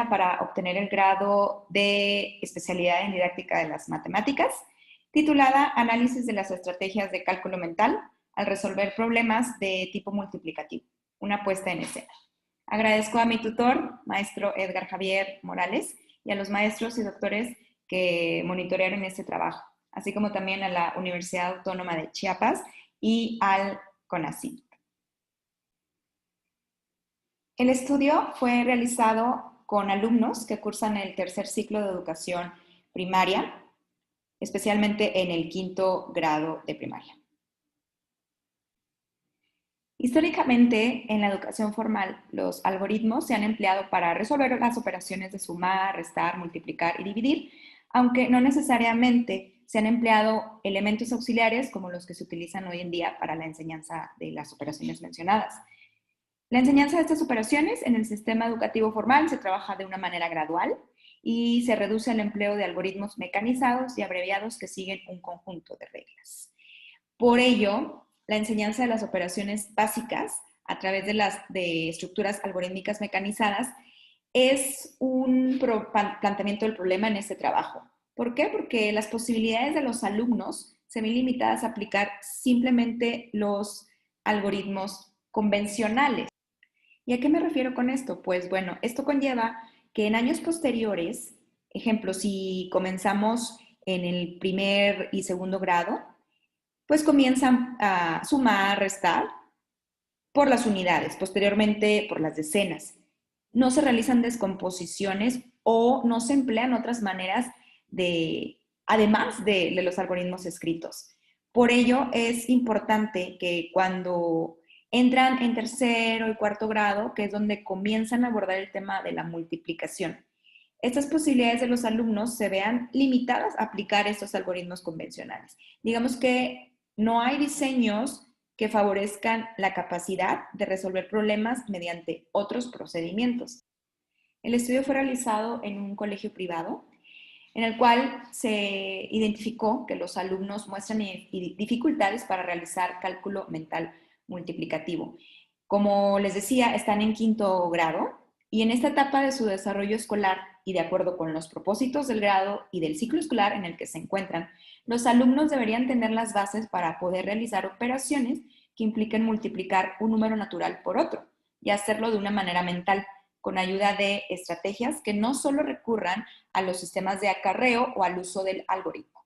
alumna para obtener el grado de especialidad en didáctica de las matemáticas, titulada Análisis de las estrategias de cálculo mental al resolver problemas de tipo multiplicativo, una puesta en escena. Agradezco a mi tutor, maestro Edgar Javier Morales, y a los maestros y doctores que monitorearon este trabajo, así como también a la Universidad Autónoma de Chiapas y al CONACYT. El estudio fue realizado con alumnos que cursan el tercer ciclo de educación primaria, especialmente en el 5º grado de primaria. Históricamente, en la educación formal, los algoritmos se han empleado para resolver las operaciones de sumar, restar, multiplicar y dividir, aunque no necesariamente se han empleado elementos auxiliares como los que se utilizan hoy en día para la enseñanza de las operaciones mencionadas. La enseñanza de estas operaciones en el sistema educativo formal se trabaja de una manera gradual y se reduce el empleo de algoritmos mecanizados y abreviados que siguen un conjunto de reglas. Por ello, la enseñanza de las operaciones básicas a través de estructuras algorítmicas mecanizadas es un planteamiento del problema en este trabajo. ¿Por qué? Porque las posibilidades de los alumnos se ven limitadas a aplicar simplemente los algoritmos convencionales. ¿Y a qué me refiero con esto? Pues bueno, esto conlleva que en años posteriores, ejemplo, si comenzamos en el primer y segundo grado, pues comienzan a sumar, restar por las unidades, posteriormente por las decenas. No se realizan descomposiciones o no se emplean otras maneras además de los algoritmos escritos. Por ello es importante que cuando entran en tercero y cuarto grado, que es donde comienzan a abordar el tema de la multiplicación, estas posibilidades de los alumnos se vean limitadas a aplicar estos algoritmos convencionales. Digamos que no hay diseños que favorezcan la capacidad de resolver problemas mediante otros procedimientos. El estudio fue realizado en un colegio privado, en el cual se identificó que los alumnos muestran dificultades para realizar cálculo mental multiplicativo. Como les decía, están en 5º grado y en esta etapa de su desarrollo escolar y de acuerdo con los propósitos del grado y del ciclo escolar en el que se encuentran, los alumnos deberían tener las bases para poder realizar operaciones que impliquen multiplicar un número natural por otro y hacerlo de una manera mental, con ayuda de estrategias que no solo recurran a los sistemas de acarreo o al uso del algoritmo.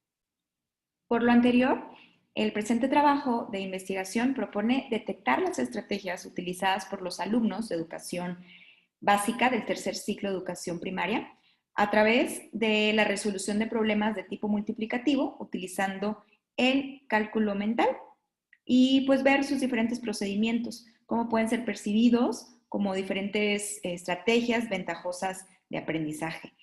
Por lo anterior, el presente trabajo de investigación propone detectar las estrategias utilizadas por los alumnos de educación básica del tercer ciclo de educación primaria a través de la resolución de problemas de tipo multiplicativo utilizando el cálculo mental y pues ver sus diferentes procedimientos, cómo pueden ser percibidos como diferentes estrategias ventajosas de aprendizaje.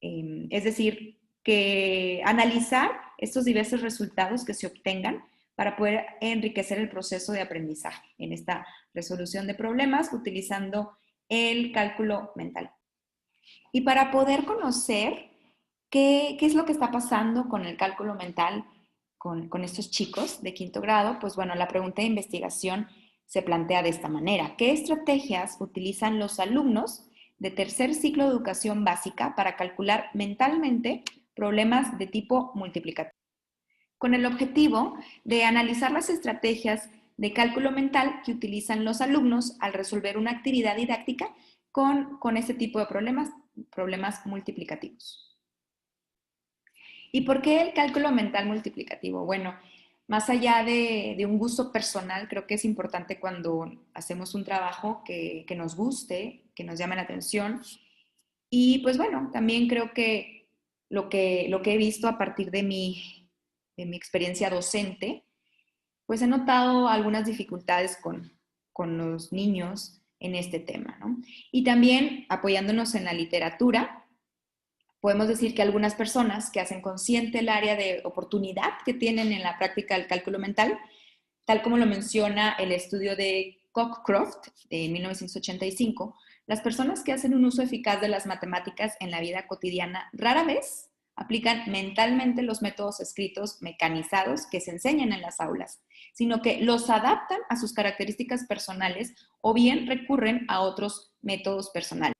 Es decir, que analizar estos diversos resultados que se obtengan para poder enriquecer el proceso de aprendizaje en esta resolución de problemas utilizando el cálculo mental. Y para poder conocer qué es lo que está pasando con el cálculo mental con estos chicos de 5º grado, pues bueno, la pregunta de investigación se plantea de esta manera. ¿Qué estrategias utilizan los alumnos de tercer ciclo de educación básica para calcular mentalmente problemas de tipo multiplicativo? Con el objetivo de analizar las estrategias de cálculo mental que utilizan los alumnos al resolver una actividad didáctica con este tipo de problemas multiplicativos. ¿Y por qué el cálculo mental multiplicativo? Bueno, más allá de un gusto personal, creo que es importante cuando hacemos un trabajo que nos guste, que nos llame la atención. Y pues bueno, también creo que lo que he visto a partir de mi experiencia docente, pues he notado algunas dificultades con los niños en este tema, ¿no? Y también apoyándonos en la literatura, podemos decir que algunas personas que hacen consciente el área de oportunidad que tienen en la práctica del cálculo mental, tal como lo menciona el estudio de Cockcroft de 1985, las personas que hacen un uso eficaz de las matemáticas en la vida cotidiana rara vez aplican mentalmente los métodos escritos mecanizados que se enseñan en las aulas, sino que los adaptan a sus características personales o bien recurren a otros métodos personales.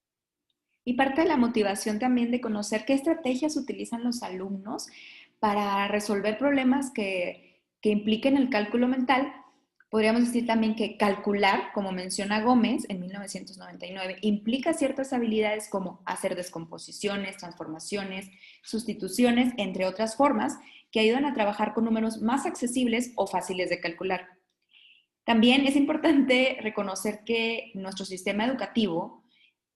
Y parte de la motivación también de conocer qué estrategias utilizan los alumnos para resolver problemas que impliquen el cálculo mental. Podríamos decir también que calcular, como menciona Gómez en 1999, implica ciertas habilidades como hacer descomposiciones, transformaciones, sustituciones, entre otras formas, que ayudan a trabajar con números más accesibles o fáciles de calcular. También es importante reconocer que nuestro sistema educativo,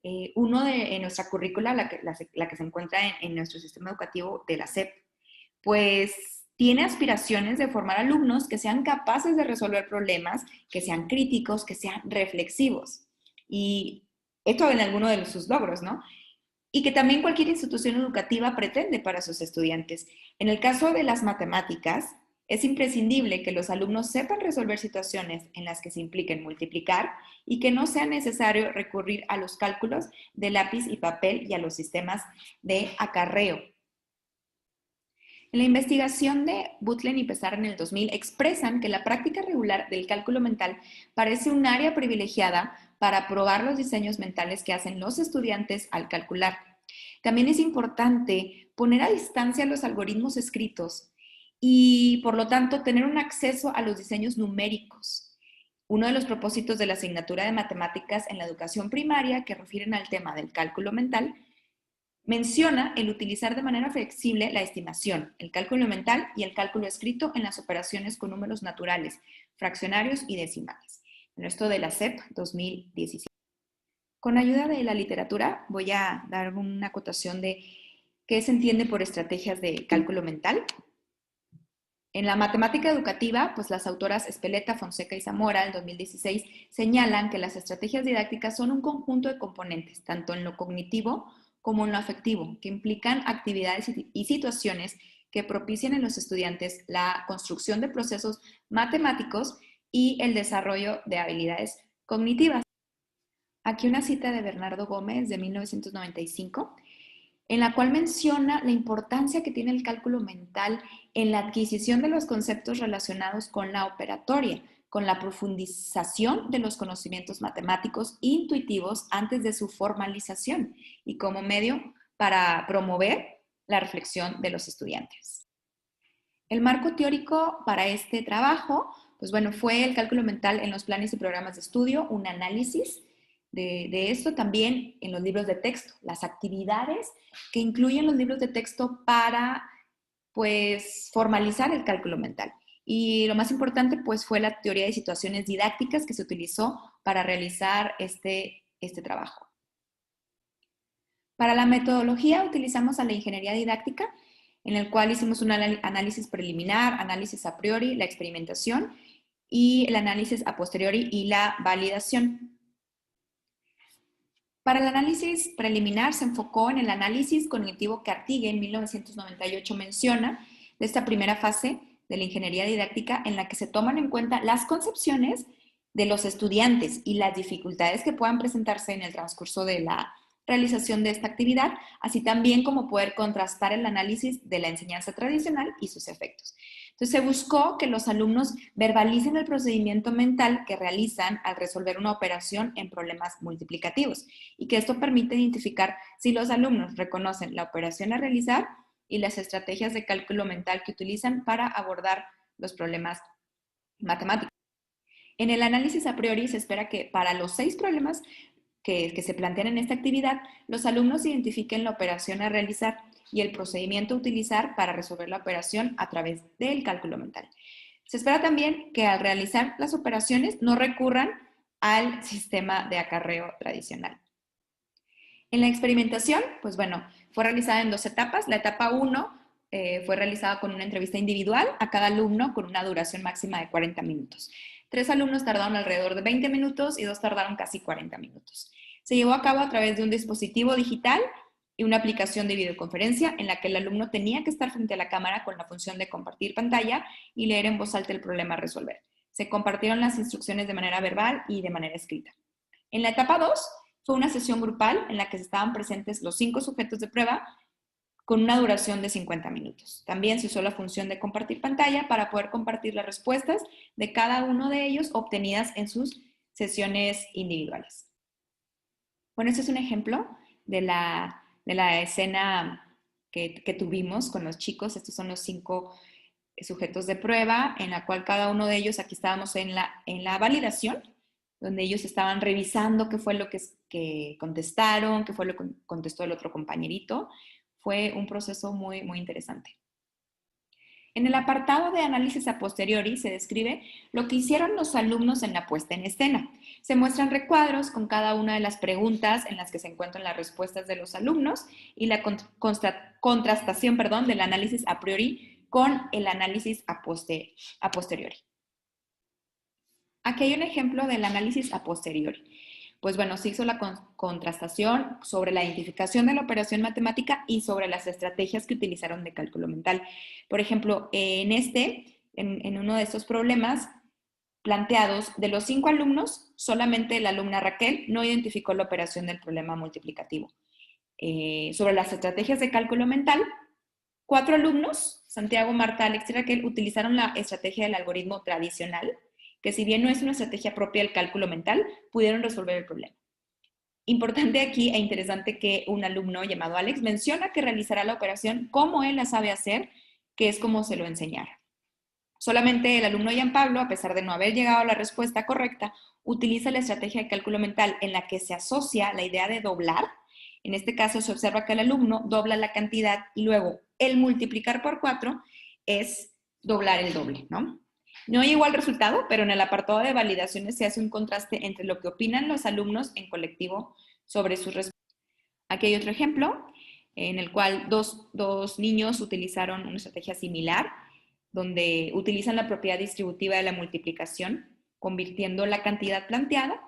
en nuestra currícula, la que se encuentra en nuestro sistema educativo de la SEP, pues tiene aspiraciones de formar alumnos que sean capaces de resolver problemas, que sean críticos, que sean reflexivos. Y esto en alguno de sus logros, ¿no? Y que también cualquier institución educativa pretende para sus estudiantes. En el caso de las matemáticas, es imprescindible que los alumnos sepan resolver situaciones en las que se impliquen multiplicar y que no sea necesario recurrir a los cálculos de lápiz y papel y a los sistemas de acarreo. En la investigación de Butlen y Pesar en el 2000 expresan que la práctica regular del cálculo mental parece un área privilegiada para probar los diseños mentales que hacen los estudiantes al calcular. También es importante poner a distancia los algoritmos escritos y, por lo tanto, tener un acceso a los diseños numéricos. Uno de los propósitos de la asignatura de matemáticas en la educación primaria que refieren al tema del cálculo mental menciona el utilizar de manera flexible la estimación, el cálculo mental y el cálculo escrito en las operaciones con números naturales, fraccionarios y decimales. En esto de la SEP 2017. Con ayuda de la literatura voy a dar una acotación de qué se entiende por estrategias de cálculo mental. En la matemática educativa, pues las autoras Espeleta, Fonseca y Zamora, en 2016, señalan que las estrategias didácticas son un conjunto de componentes, tanto en lo cognitivo como en lo afectivo, que implican actividades y situaciones que propician en los estudiantes la construcción de procesos matemáticos y el desarrollo de habilidades cognitivas. Aquí una cita de Bernardo Gómez de 1995, en la cual menciona la importancia que tiene el cálculo mental en la adquisición de los conceptos relacionados con la operatoria, con la profundización de los conocimientos matemáticos intuitivos antes de su formalización y como medio para promover la reflexión de los estudiantes. El marco teórico para este trabajo, pues bueno, fue el cálculo mental en los planes y programas de estudio, un análisis de esto también en los libros de texto, las actividades que incluyen los libros de texto para, pues, formalizar el cálculo mental. Y lo más importante, pues, fue la teoría de situaciones didácticas que se utilizó para realizar este trabajo. Para la metodología utilizamos a la ingeniería didáctica, en el cual hicimos un análisis preliminar, análisis a priori, la experimentación y el análisis a posteriori y la validación. Para el análisis preliminar se enfocó en el análisis cognitivo que Artigue en 1998 menciona de esta primera fase de la ingeniería didáctica en la que se toman en cuenta las concepciones de los estudiantes y las dificultades que puedan presentarse en el transcurso de la realización de esta actividad, así también como poder contrastar el análisis de la enseñanza tradicional y sus efectos. Entonces se buscó que los alumnos verbalicen el procedimiento mental que realizan al resolver una operación en problemas multiplicativos y que esto permite identificar si los alumnos reconocen la operación a realizar y las estrategias de cálculo mental que utilizan para abordar los problemas matemáticos. En el análisis a priori se espera que para los 6 problemas que se plantean en esta actividad, los alumnos identifiquen la operación a realizar y el procedimiento a utilizar para resolver la operación a través del cálculo mental. Se espera también que al realizar las operaciones no recurran al sistema de acarreo tradicional. En la experimentación, pues bueno, fue realizada en 2 etapas. La etapa 1 fue realizada con una entrevista individual a cada alumno con una duración máxima de 40 minutos. 3 alumnos tardaron alrededor de 20 minutos y 2 tardaron casi 40 minutos. Se llevó a cabo a través de un dispositivo digital y una aplicación de videoconferencia en la que el alumno tenía que estar frente a la cámara con la función de compartir pantalla y leer en voz alta el problema a resolver. Se compartieron las instrucciones de manera verbal y de manera escrita. En la etapa 2 fue una sesión grupal en la que estaban presentes los 5 sujetos de prueba con una duración de 50 minutos. También se usó la función de compartir pantalla para poder compartir las respuestas de cada uno de ellos obtenidas en sus sesiones individuales. Bueno, este es un ejemplo de la escena que tuvimos con los chicos. Estos son los 5 sujetos de prueba, en la cual cada uno de ellos, aquí estábamos en la validación, donde ellos estaban revisando qué fue lo que contestaron, qué fue lo que contestó el otro compañerito. Fue un proceso muy, muy interesante. En el apartado de análisis a posteriori se describe lo que hicieron los alumnos en la puesta en escena. Se muestran recuadros con cada una de las preguntas en las que se encuentran las respuestas de los alumnos y la contrastación, del análisis a priori con el análisis a posteriori. Aquí hay un ejemplo del análisis a posteriori. Pues bueno, se hizo la contrastación sobre la identificación de la operación matemática y sobre las estrategias que utilizaron de cálculo mental. Por ejemplo, en uno de estos problemas planteados, de los 5 alumnos, solamente la alumna Raquel no identificó la operación del problema multiplicativo. Sobre las estrategias de cálculo mental, 4 alumnos, Santiago, Marta, Alex y Raquel, utilizaron la estrategia del algoritmo tradicional, que si bien no es una estrategia propia del cálculo mental, pudieron resolver el problema. Importante aquí e interesante que un alumno llamado Alex menciona que realizará la operación como él la sabe hacer, que es como se lo enseñara. Solamente el alumno Gianpablo, a pesar de no haber llegado a la respuesta correcta, utiliza la estrategia de cálculo mental en la que se asocia la idea de doblar. En este caso se observa que el alumno dobla la cantidad y luego el multiplicar por 4 es doblar el doble, ¿no? No llegó al resultado, pero en el apartado de validaciones se hace un contraste entre lo que opinan los alumnos en colectivo sobre sus respuestas. Aquí hay otro ejemplo en el cual dos niños utilizaron una estrategia similar, donde utilizan la propiedad distributiva de la multiplicación, convirtiendo la cantidad planteada,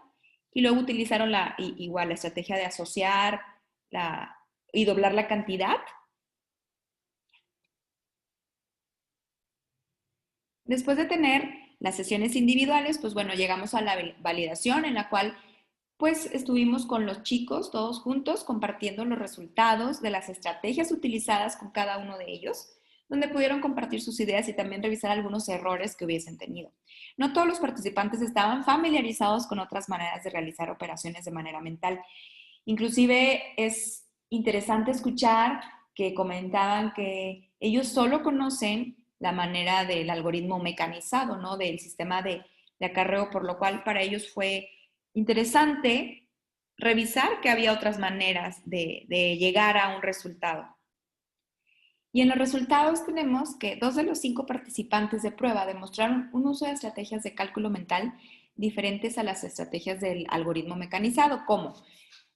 y luego utilizaron igual la estrategia de asociar y doblar la cantidad. Después de tener las sesiones individuales, pues bueno, llegamos a la validación en la cual pues estuvimos con los chicos todos juntos compartiendo los resultados de las estrategias utilizadas con cada uno de ellos, donde pudieron compartir sus ideas y también revisar algunos errores que hubiesen tenido. No todos los participantes estaban familiarizados con otras maneras de realizar operaciones de manera mental. Inclusive es interesante escuchar que comentaban que ellos solo conocen la manera del algoritmo mecanizado, ¿no? Del sistema de acarreo, por lo cual para ellos fue interesante revisar que había otras maneras de llegar a un resultado. Y en los resultados tenemos que 2 de los 5 participantes de prueba demostraron un uso de estrategias de cálculo mental diferentes a las estrategias del algoritmo mecanizado, como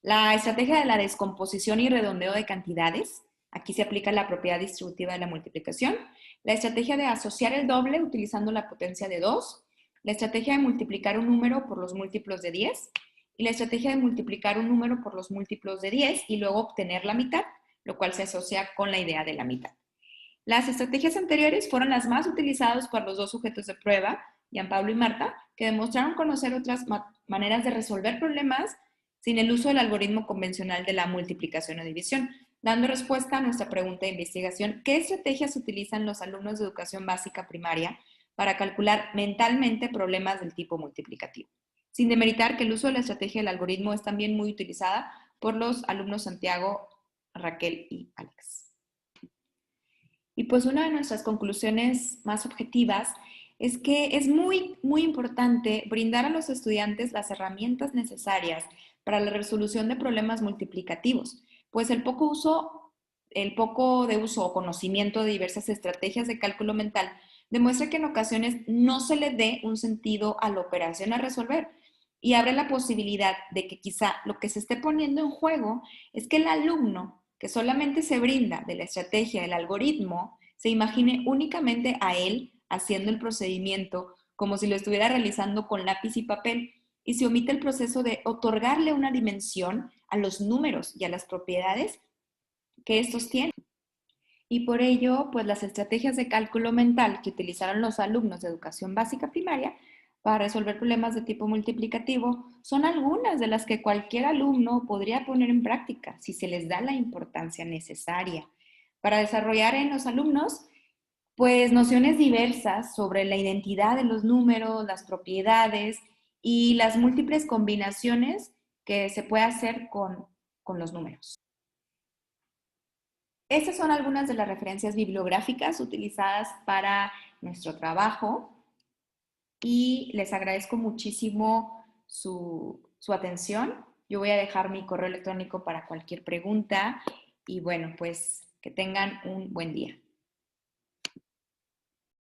la estrategia de la descomposición y redondeo de cantidades. Aquí se aplica la propiedad distributiva de la multiplicación. La estrategia de asociar el doble utilizando la potencia de 2. La estrategia de multiplicar un número por los múltiplos de 10. Y la estrategia de multiplicar un número por los múltiplos de 10 y luego obtener la mitad, lo cual se asocia con la idea de la mitad. Las estrategias anteriores fueron las más utilizadas por los 2 sujetos de prueba, Gianpablo y Marta, que demostraron conocer otras maneras de resolver problemas sin el uso del algoritmo convencional de la multiplicación o división, dando respuesta a nuestra pregunta de investigación: ¿qué estrategias utilizan los alumnos de educación básica primaria para calcular mentalmente problemas del tipo multiplicativo? Sin demeritar que el uso de la estrategia del algoritmo es también muy utilizada por los alumnos Santiago, Raquel y Alex. Y pues una de nuestras conclusiones más objetivas es que es muy, muy importante brindar a los estudiantes las herramientas necesarias para la resolución de problemas multiplicativos, pues el poco de uso o conocimiento de diversas estrategias de cálculo mental demuestra que en ocasiones no se le dé un sentido a la operación a resolver y abre la posibilidad de que quizá lo que se esté poniendo en juego es que el alumno que solamente se brinda de la estrategia del algoritmo se imagine únicamente a él haciendo el procedimiento como si lo estuviera realizando con lápiz y papel, y se omite el proceso de otorgarle una dimensión a los números y a las propiedades que estos tienen. Y por ello, pues las estrategias de cálculo mental que utilizaron los alumnos de educación básica primaria para resolver problemas de tipo multiplicativo son algunas de las que cualquier alumno podría poner en práctica si se les da la importancia necesaria para desarrollar en los alumnos pues nociones diversas sobre la identidad de los números, las propiedades y las múltiples combinaciones que se puede hacer con con los números. Estas son algunas de las referencias bibliográficas utilizadas para nuestro trabajo y les agradezco muchísimo su atención. Yo voy a dejar mi correo electrónico para cualquier pregunta y bueno, pues que tengan un buen día.